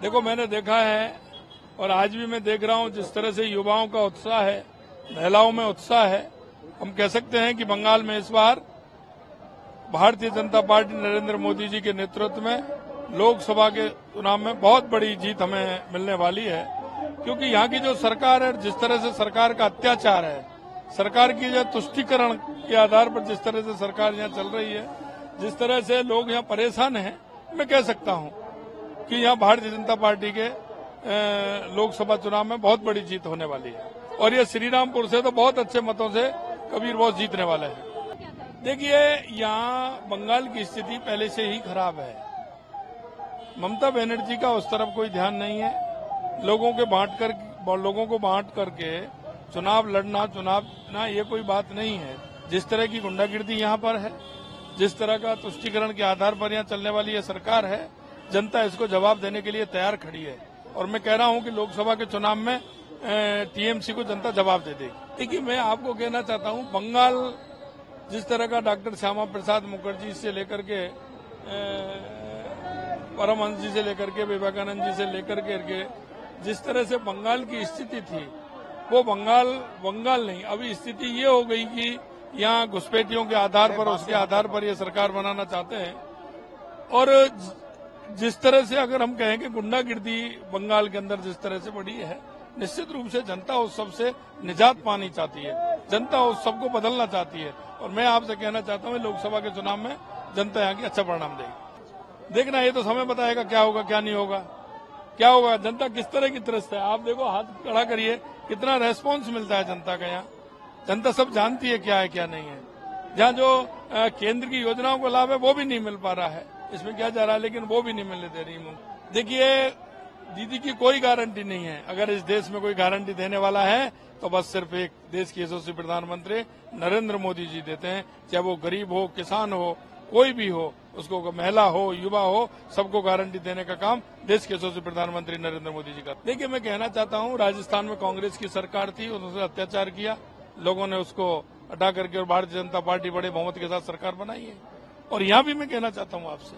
देखो, मैंने देखा है और आज भी मैं देख रहा हूं जिस तरह से युवाओं का उत्साह है, महिलाओं में उत्साह है। हम कह सकते हैं कि बंगाल में इस बार भारतीय जनता पार्टी नरेंद्र मोदी जी के नेतृत्व में लोकसभा के चुनाव में बहुत बड़ी जीत हमें मिलने वाली है, क्योंकि यहाँ की जो सरकार है, जिस तरह से सरकार का अत्याचार है, सरकार की जो तुष्टीकरण के आधार पर जिस तरह से सरकार यहाँ चल रही है, जिस तरह से लोग यहाँ परेशान हैं, मैं कह सकता हूँ कि यहाँ भारतीय जनता पार्टी के लोकसभा चुनाव में बहुत बड़ी जीत होने वाली है। और ये श्रीरामपुर से तो बहुत अच्छे मतों से कबीर बोस जीतने वाले हैं। देखिए, यहाँ बंगाल की स्थिति पहले से ही खराब है। ममता बनर्जी का उस तरफ कोई ध्यान नहीं है। लोगों को बांट करके चुनाव लड़ना ये कोई बात नहीं है। जिस तरह की गुंडागिर्दी यहाँ पर है, जिस तरह का तुष्टीकरण के आधार पर यहाँ चलने वाली ये सरकार है, जनता इसको जवाब देने के लिए तैयार खड़ी है। और मैं कह रहा हूँ कि लोकसभा के चुनाव में टीएमसी को जनता जवाब दे देगी। देखिए, मैं आपको कहना चाहता हूँ, बंगाल जिस तरह का डॉक्टर श्यामा प्रसाद मुखर्जी से लेकर के परमहंस जी से लेकर के विवेकानंद जी से लेकर के जिस तरह से बंगाल की स्थिति थी, वो बंगाल नहीं, अभी स्थिति ये हो गई कि यहाँ घुसपैठियों के आधार पर, उसके आधार पर ये सरकार बनाना चाहते हैं। और जिस तरह से अगर हम कहें कि गुंडागिर्दी बंगाल के अंदर जिस तरह से बढ़ी है, निश्चित रूप से जनता उस सब से निजात पानी चाहती है, जनता उस सब को बदलना चाहती है। और मैं आपसे कहना चाहता हूँ, लोकसभा के चुनाव में जनता यहाँ की अच्छा परिणाम देगी। देखना, ये तो समय बताएगा क्या होगा क्या नहीं होगा, क्या होगा, जनता किस तरह की त्रस्त है। आप देखो, हाथ खड़ा करिए, कितना रेस्पॉन्स मिलता है जनता का यहाँ। जनता सब जानती है क्या है क्या नहीं है। जहाँ जो केंद्र की योजनाओं का लाभ है वो भी नहीं मिल पा रहा है, इसमें क्या जा रहा है, लेकिन वो भी नहीं मिलने दे रही। देखिए, दीदी की कोई गारंटी नहीं है। अगर इस देश में कोई गारंटी देने वाला है तो बस सिर्फ एक देश के यशस्वी प्रधानमंत्री नरेंद्र मोदी जी देते हैं। चाहे वो गरीब हो, किसान हो, कोई भी हो, उसको महिला हो, युवा हो, सबको गारंटी देने का काम देश के यशस्वी प्रधानमंत्री नरेंद्र मोदी जी का। देखिए, मैं कहना चाहता हूँ, राजस्थान में कांग्रेस की सरकार थी, उन्होंने अत्याचार किया, लोगों ने उसको हटा करके और भारतीय जनता पार्टी बड़े बहुमत के साथ सरकार बनाई है। और यहाँ भी मैं कहना चाहता हूँ आपसे,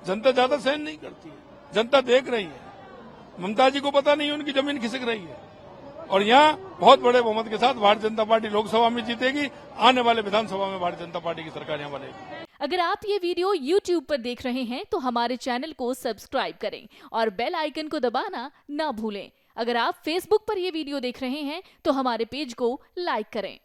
जनता ज्यादा सहन नहीं करती है, जनता देख रही है। ममता जी को पता नहीं उनकी जमीन खिसक रही है, और यहाँ बहुत बड़े बहुमत के साथ भारतीय जनता पार्टी लोकसभा में जीतेगी। आने वाले विधानसभा में भारतीय जनता पार्टी की सरकार यहाँ बनेगी। अगर आप ये वीडियो YouTube पर देख रहे हैं तो हमारे चैनल को सब्सक्राइब करें और बेल आइकन को दबाना ना भूलें। अगर आप Facebook पर ये वीडियो देख रहे हैं तो हमारे पेज को लाइक करें।